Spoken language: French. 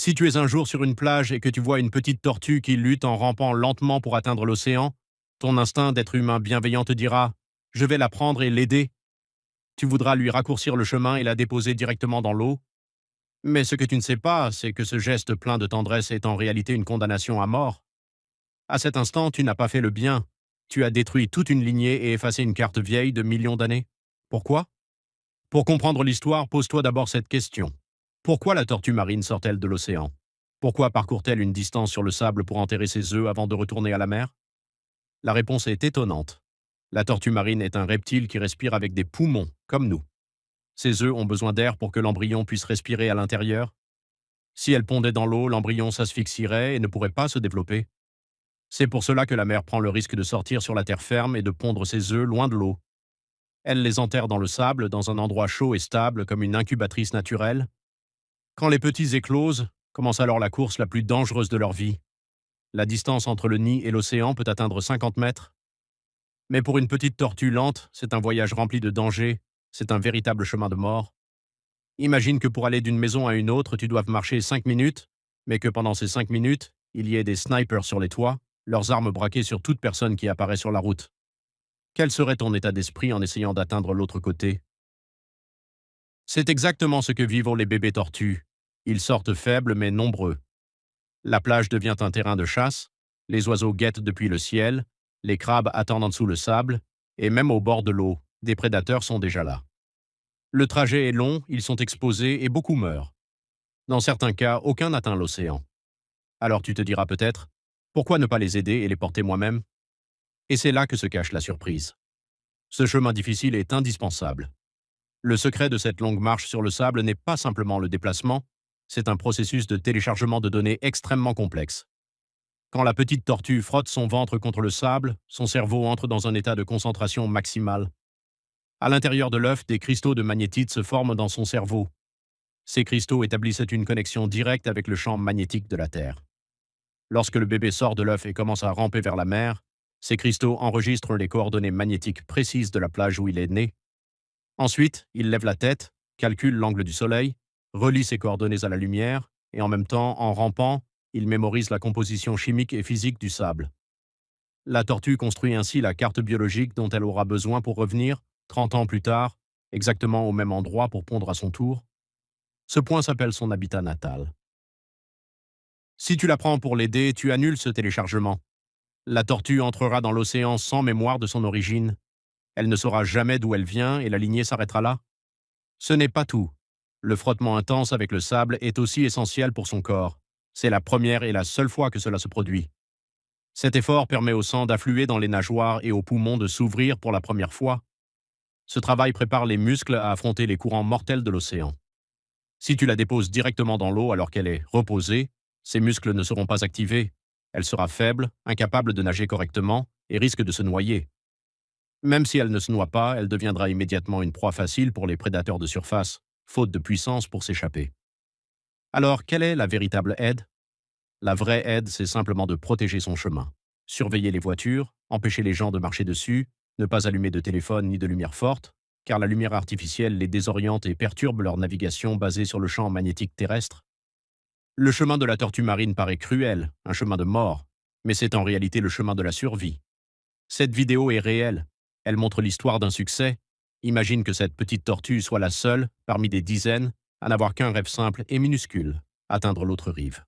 Si tu es un jour sur une plage et que tu vois une petite tortue qui lutte en rampant lentement pour atteindre l'océan, ton instinct d'être humain bienveillant te dira ⁇ Je vais la prendre et l'aider ⁇ Tu voudras lui raccourcir le chemin et la déposer directement dans l'eau. Mais ce que tu ne sais pas, c'est que ce geste plein de tendresse est en réalité une condamnation à mort. À cet instant, tu n'as pas fait le bien. Tu as détruit toute une lignée et effacé une carte vieille de millions d'années. Pourquoi? Pour comprendre l'histoire, pose-toi d'abord cette question. Pourquoi la tortue marine sort-elle de l'océan? Pourquoi parcourt-elle une distance sur le sable pour enterrer ses œufs avant de retourner à la mer? La réponse est étonnante. La tortue marine est un reptile qui respire avec des poumons, comme nous. Ses œufs ont besoin d'air pour que l'embryon puisse respirer à l'intérieur. Si elle pondait dans l'eau, l'embryon s'asphyxierait et ne pourrait pas se développer. C'est pour cela que la mère prend le risque de sortir sur la terre ferme et de pondre ses œufs loin de l'eau. Elle les enterre dans le sable, dans un endroit chaud et stable, comme une incubatrice naturelle. Quand les petits éclosent, commence alors la course la plus dangereuse de leur vie. La distance entre le nid et l'océan peut atteindre 50 mètres. Mais pour une petite tortue lente, c'est un voyage rempli de dangers, c'est un véritable chemin de mort. Imagine que pour aller d'une maison à une autre, tu doives marcher 5 minutes, mais que pendant ces 5 minutes, il y ait des snipers sur les toits, leurs armes braquées sur toute personne qui apparaît sur la route. Quel serait ton état d'esprit en essayant d'atteindre l'autre côté? C'est exactement ce que vivent les bébés tortues. Ils sortent faibles mais nombreux. La plage devient un terrain de chasse, les oiseaux guettent depuis le ciel, les crabes attendent en dessous le sable, et même au bord de l'eau, des prédateurs sont déjà là. Le trajet est long, ils sont exposés et beaucoup meurent. Dans certains cas, aucun n'atteint l'océan. Alors tu te diras peut-être, pourquoi ne pas les aider et les porter moi-même? Et c'est là que se cache la surprise. Ce chemin difficile est indispensable. Le secret de cette longue marche sur le sable n'est pas simplement le déplacement, c'est un processus de téléchargement de données extrêmement complexe. Quand la petite tortue frotte son ventre contre le sable, son cerveau entre dans un état de concentration maximale. À l'intérieur de l'œuf, des cristaux de magnétite se forment dans son cerveau. Ces cristaux établissent une connexion directe avec le champ magnétique de la Terre. Lorsque le bébé sort de l'œuf et commence à ramper vers la mer, ces cristaux enregistrent les coordonnées magnétiques précises de la plage où il est né. Ensuite, il lève la tête, calcule l'angle du soleil, relie ses coordonnées à la lumière, et en même temps, en rampant, il mémorise la composition chimique et physique du sable. La tortue construit ainsi la carte biologique dont elle aura besoin pour revenir, 30 ans plus tard, exactement au même endroit pour pondre à son tour. Ce point s'appelle son habitat natal. Si tu la prends pour l'aider, tu annules ce téléchargement. La tortue entrera dans l'océan sans mémoire de son origine. Elle ne saura jamais d'où elle vient et la lignée s'arrêtera là. Ce n'est pas tout. Le frottement intense avec le sable est aussi essentiel pour son corps. C'est la première et la seule fois que cela se produit. Cet effort permet au sang d'affluer dans les nageoires et aux poumons de s'ouvrir pour la première fois. Ce travail prépare les muscles à affronter les courants mortels de l'océan. Si tu la déposes directement dans l'eau alors qu'elle est reposée, ses muscles ne seront pas activés. Elle sera faible, incapable de nager correctement et risque de se noyer. Même si elle ne se noie pas, elle deviendra immédiatement une proie facile pour les prédateurs de surface, faute de puissance pour s'échapper. Alors, quelle est la véritable aide? La vraie aide, c'est simplement de protéger son chemin. Surveiller les voitures, empêcher les gens de marcher dessus, ne pas allumer de téléphone ni de lumière forte, car la lumière artificielle les désoriente et perturbe leur navigation basée sur le champ magnétique terrestre. Le chemin de la tortue marine paraît cruel, un chemin de mort, mais c'est en réalité le chemin de la survie. Cette vidéo est réelle. Elle montre l'histoire d'un succès. Imagine que cette petite tortue soit la seule, parmi des dizaines, à n'avoir qu'un rêve simple et minuscule, atteindre l'autre rive.